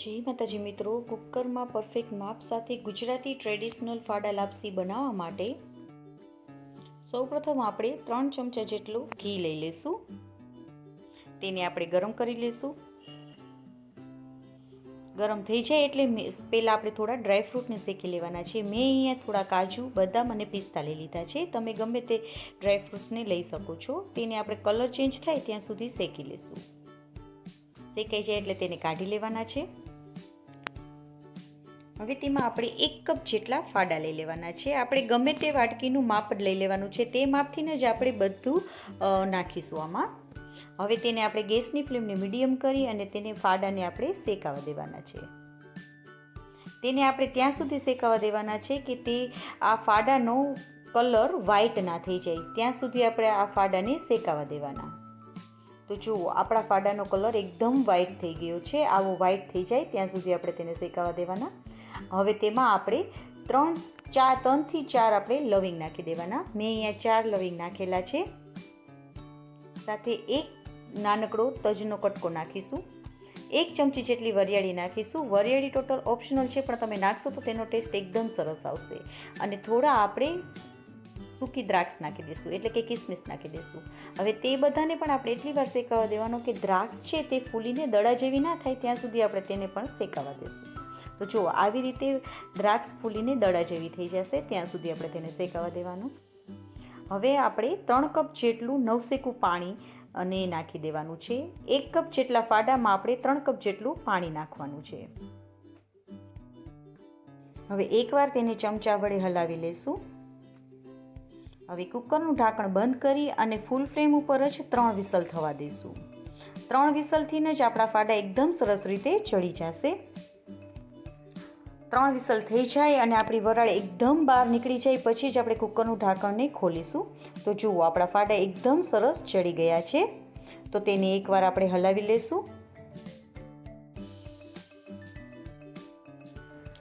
જય માતાજી મિત્રો, કુકરમાં પરફેક્ટ માપ સાથે ગુજરાતી ટ્રેડિશનલ ફાડા લાપસી બનાવવા માટે સૌપ્રથમ આપણે 3 ચમચા જેટલું ઘી લઈ લેશું. તેને આપણે ગરમ કરી લેશું. ગરમ થઈ જાય એટલે પહેલાં આપણે થોડા ડ્રાયફ્રૂટને શેકી લેવાના છે. મેં અહીંયા થોડા કાજુ, બદામ અને પિસ્તા લઈ લીધા છે. તમે ગમે તે ડ્રાયફ્રૂટ્સને લઈ શકો છો. તેને આપણે કલર ચેન્જ થાય ત્યાં સુધી શેકી લેશું. શેકાઈ જાય એટલે તેને કાઢી લેવાના છે. હવે તેમાં આપણે 1 કપ જેટલા ફાડા લઈ લેવાના છે. આપણે ગમે તે વાટકીનું માપ જ લઈ લેવાનું છે. તે માપથી જ આપણે બધું નાખીશું આમાં. હવે તેને આપણે ગેસની ફ્લેમને મીડિયમ કરી અને તેને ફાડાને આપણે શેકાવા દેવાના છે. તેને આપણે ત્યાં સુધી શેકાવા દેવાના છે કે તે આ ફાડાનો કલર વ્હાઈટ ના થઈ જાય ત્યાં સુધી આપણે આ ફાડાને શેકાવા દેવાના. તો જુઓ, આપણા ફાડાનો કલર એકદમ વ્હાઈટ થઈ ગયો છે. આવો વ્હાઈટ થઈ જાય ત્યાં સુધી આપણે તેને શેકાવા દેવાના. હવે તેમાં આપણે 3 થી 4 આપણે લવિંગ નાખી દેવાના. મેં અહીંયા 4 લવિંગ નાખેલા છે. સાથે એક નાનકડો તજનો કટકો નાખીશું. 1 ચમચી જેટલી વરિયાળી નાખીશું. વરિયાળી ટોટલ ઓપ્શનલ છે, પણ તમે નાખશો તો તેનો ટેસ્ટ એકદમ સરસ આવશે. અને થોડા આપણે સૂકી દ્રાક્ષ નાખી દઈશું, એટલે કે કિસમિસ નાખી દઈશું. હવે તે બધાને પણ આપણે એટલી વાર શેકાવા દેવાનો કે દ્રાક્ષ છે તે ફૂલીને દડા જેવી ના થાય ત્યાં સુધી આપણે તેને પણ શેકાવા દઈશું. તો જુઓ, આવી રીતે દ્રાક્ષ ફૂલીને દડા જેવી થઈ જશે ત્યાં સુધી આપણે તેને શેકાવા દેવાનું. હવે આપણે 3 કપ જેટલું નવશેકું પાણી અને નાખી દેવાનું છે. 1 કપ જેટલા ફાડામાં આપણે 3 કપ જેટલું પાણી નાખવાનું છે. હવે એકવાર તેને ચમચા વડે હલાવી લેશું. હવે કુકરનું ઢાંકણ બંધ કરી અને ફૂલ ફ્લેમ ઉપર જ 3 વિસલ થવા દઈશું. 3 વિસલથી જ આપણા ફાડા એકદમ સરસ રીતે ચડી જશે. 3 વિસલ થઈ જાય અને આપણી વરાળ એકદમ બહાર નીકળી જાય પછી જ આપણે કુકરનું ઢાંકણને ખોલીશું. તો જુઓ, આપણા ફાડા એકદમ સરસ ચડી ગયા છે. તો તેને એકવાર આપણે હલાવી લેશું.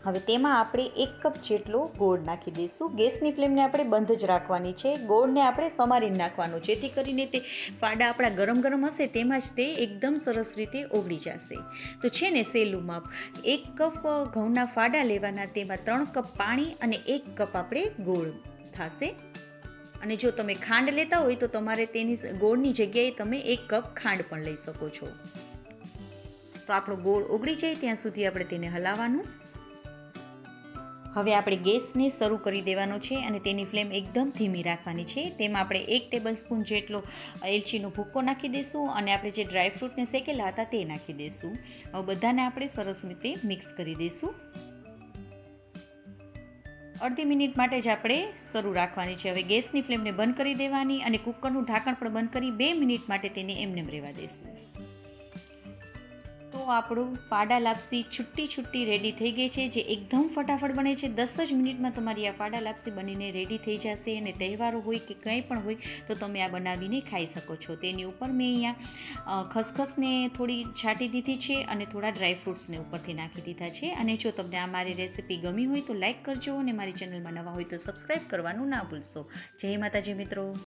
હવે તેમાં આપણે 1 કપ જેટલો ગોળ નાખી દઈશું. ગેસની ફ્લેમને આપણે બંધ જ રાખવાની છે. ગોળને આપણે સમારીને નાખવાનું, જેથી કરીને તે ફાડા આપણા ગરમ ગરમ હશે તેમાં જ તે એકદમ સરસ રીતે ઓગળી જશે. તો છે ને સહેલું માપ. 1 કપ ઘઉંના ફાડા લેવાના, તેમાં 3 કપ પાણી અને 1 કપ આપણે ગોળ થશે. અને જો તમે ખાંડ લેતા હોય તો તમારે તેની ગોળની જગ્યાએ તમે 1 કપ ખાંડ પણ લઈ શકો છો. તો આપણો ગોળ ઓગળી જાય ત્યાં સુધી આપણે તેને હલાવવાનું. હવે આપણે ગેસને શરૂ કરી દેવાનો છે અને તેની ફ્લેમ એકદમ ધીમી રાખવાની છે. તેમાં આપણે 1 ટેબલસ્પૂન જેટલો એલચીનો ભૂક્કો નાખી દઈશું અને આપણે જે ડ્રાયફ્રૂટને શેકેલા હતા તે નાખી દઈશું. હવે બધાને આપણે સરસ રીતે મિક્સ કરી દઈશું. અડધી મિનિટ માટે જ આપણે શરૂ રાખવાની છે. હવે ગેસની ફ્લેમને બંધ કરી દેવાની અને કુકરનું ઢાંકણ પણ બંધ કરી 2 મિનિટ માટે તેને એમને રહેવા દઈશું. તો આપણું ફાડા લાપસી છૂટી રેડી થઈ ગઈ છે, જે એકદમ ફટાફટ બને છે. 10 જ મિનિટમાં તમારી આ ફાડા લાપસી બનીને રેડી થઈ જશે. અને તહેવારો હોય કે કંઈ પણ હોય તો તમે આ બનાવીને ખાઈ શકો છો. તેની ઉપર મેં અહીંયા ખસખસને થોડી છાંટી દીધી છે અને થોડા ડ્રાયફ્રૂટ્સને ઉપરથી નાખી દીધા છે. અને જો તમને આ મારી રેસીપી ગમી હોય તો લાઈક કરજો અને મારી ચેનલમાં નવા હોય તો સબસ્ક્રાઈબ કરવાનું ના ભૂલશો. જય માતાજી મિત્રો.